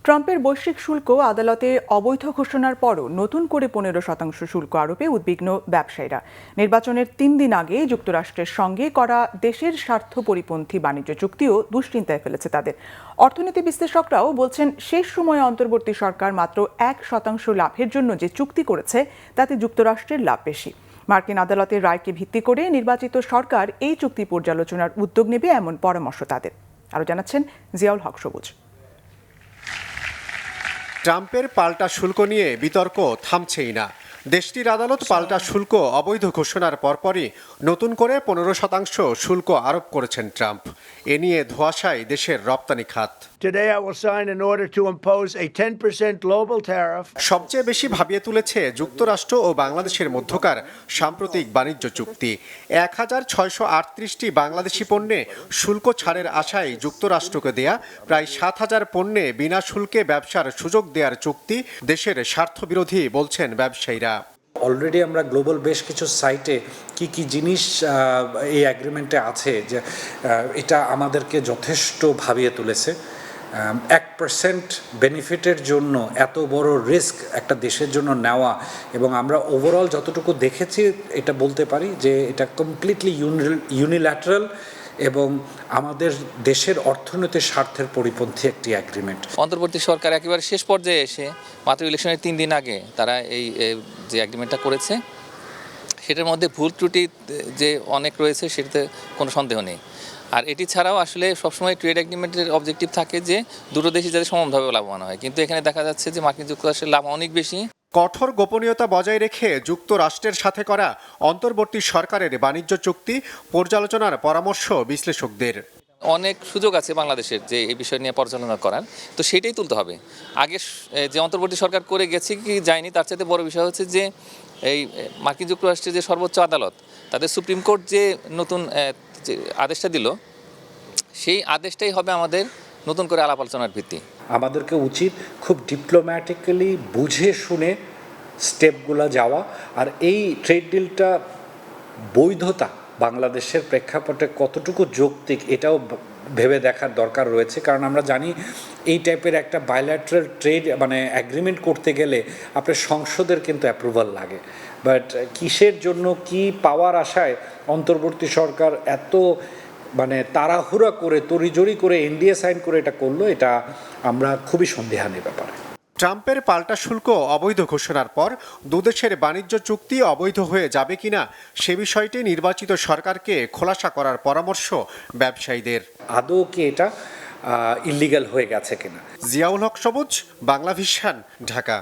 ট্রাম্পের বৈশ্বিক শুল্ক আদালতে অবৈধ ঘোষণার পরও নতুন করে 15% শুল্ক আরোপে উদ্বিগ্ন ব্যবসায়ীরা। নির্বাচনের 3 দিন আগে যুক্তরাষ্ট্রের সঙ্গে করা দেশের স্বার্থ পরিপন্থী বাণিজ্য চুক্তিও দুশ্চিন্তায় ফেলেছে তাদের। অর্থনীতি বিশ্লেষকরাও বলছেন, শেষ সময়ে অন্তর্বর্তী সরকার মাত্র 1% লাভের জন্য যে চুক্তি করেছে তাতে যুক্তরাষ্ট্রের লাভ বেশি। মার্কিন আদালতের রায়কে ভিত্তি করে নির্বাচিত সরকার এই চুক্তি পর্যালোচনার উদ্যোগ নেবে এমন পরামর্শ তাদের। আরও জানাচ্ছেন জিয়াউল হক সবুজ। ট্রাম্পের পাল্টা শুল্ক নিয়ে বিতর্ক থামছেই না। দেশটির আদালত পাল্টা শুল্ক অবৈধ ঘোষণার পরপরই নতুন করে 15% শুল্ক আরোপ করেছেন ট্রাম্প। এ নিয়ে ধোঁয়াশায় দেশের রপ্তানি খাত। Today I will sign an order to impose a 10% global tariff. সবচেয়ে বেশি ভাবিয়ে তুলেছে যুক্তরাষ্ট্র ও বাংলাদেশের মধ্যকার সাম্প্রতিক বাণিজ্য চুক্তি। 1638টি বাংলাদেশি পণ্যে শুল্ক ছাড়ের আশায় যুক্তরাষ্ট্রকে দেয়া প্রায় 7000 পণ্যে বিনা শুল্কে ব্যবসার সুযোগ দেওয়ার চুক্তি দেশের স্বার্থবিরোধী বলছেন ব্যবসায়ীরা। অলরেডি আমরা গ্লোবাল বেশ কিছু সাইটে কি জিনিস এই অ্যাগ্রিমেন্টে আছে যে এটা আমাদেরকে যথেষ্ট ভাবিয়ে তুলেছে। 1% বেনিফিটের জন্য এত বড় রিস্ক একটা দেশের জন্য নেওয়া, এবং আমরা ওভারঅল যতটুকু দেখেছি এটা বলতে পারি যে এটা কমপ্লিটলি ইউনিল্যাটারাল এবং আমাদের দেশের অর্থনৈতিক স্বার্থের পরিপন্থী একটি অ্যাগ্রিমেন্ট। অন্তর্বর্তী সরকার একেবারে শেষ পর্যায়ে এসে মাত্র ইলেকশনের 3 দিন আগে তারা এই যে অ্যাগ্রিমেন্টটা করেছে সেটার মধ্যে ভুল ত্রুটি যে অনেক রয়েছে সেটাতে কোনো সন্দেহ নেই। আর এটি ছাড়াও আসলে সবসময় ট্রেড এগ্রিমেন্টের অবজেক্টিভ থাকে যে দুটো দেশই যাতে সমানভাবে লাভবান হয়, কিন্তু এখানে দেখা যাচ্ছে যে মার্কিন যুক্তরাষ্ট্রের লাভ অনেক বেশি। কঠোর গোপনীয়তা বজায় রেখে যুক্তরাষ্ট্রের সাথে করা অন্তর্বর্তী সরকারের বাণিজ্য চুক্তি পর্যালোচনার পরামর্শ বিশ্লেষকদের। অনেক সুযোগ আছে বাংলাদেশের যে এই বিষয় নিয়ে পর্যালোচনা করার, তো সেটাই তুলতে হবে। আগে যে অন্তর্বর্তী সরকার করে গেছে কি যায়নি তার চাইতে বড় বিষয় হচ্ছে যে এই মার্কিন যুক্তরাষ্ট্রের যে সর্বোচ্চ আদালত তাদের সুপ্রিম কোর্ট যে নতুন আদেশটা দিল সেই আদেশটাই হবে আমাদের নতুন করে আলাপ আলোচনার ভিত্তি। আমাদেরকে উচিত খুব ডিপ্লোম্যাটিক্যালি বুঝে শুনে স্টেপগুলো যাওয়া, আর এই ট্রেড ডিলটা বৈধতা বাংলাদেশের প্রেক্ষাপটে কতটুকু যৌক্তিক এটাও ভেবে দেখার দরকার রয়েছে। কারণ আমরা জানি এই টাইপের একটা বায়োল্যাটারাল ট্রেড অ্যাগ্রিমেন্ট করতে গেলে আপনার সংসদের কিন্তু অ্যাপ্রুভাল লাগে। বাট কিসের জন্য কি পাওয়ার আশায় অন্তর্বর্তী সরকার এত তাড়াহুড়া করে তড়িজড়ি করে এনডিএ সাইন করে এটা করলো, এটা আমরা খুবই সন্দেহানের ব্যাপার। ট্রাম্পের পাল্টা শুল্ক অবৈধ ঘোষণার পর দুদেশের বাণিজ্য চুক্তি অবৈধ হয়ে যাবে কিনা সে বিষয়টি নির্বাচিত সরকারকে খোলাসা করার পরামর্শ ব্যবসায়ীদের। আদৌ কি এটা ইলিগাল হয়ে গেছে কিনা। জিয়াউল হক সবুজ, বাংলা ভিশন, ঢাকা।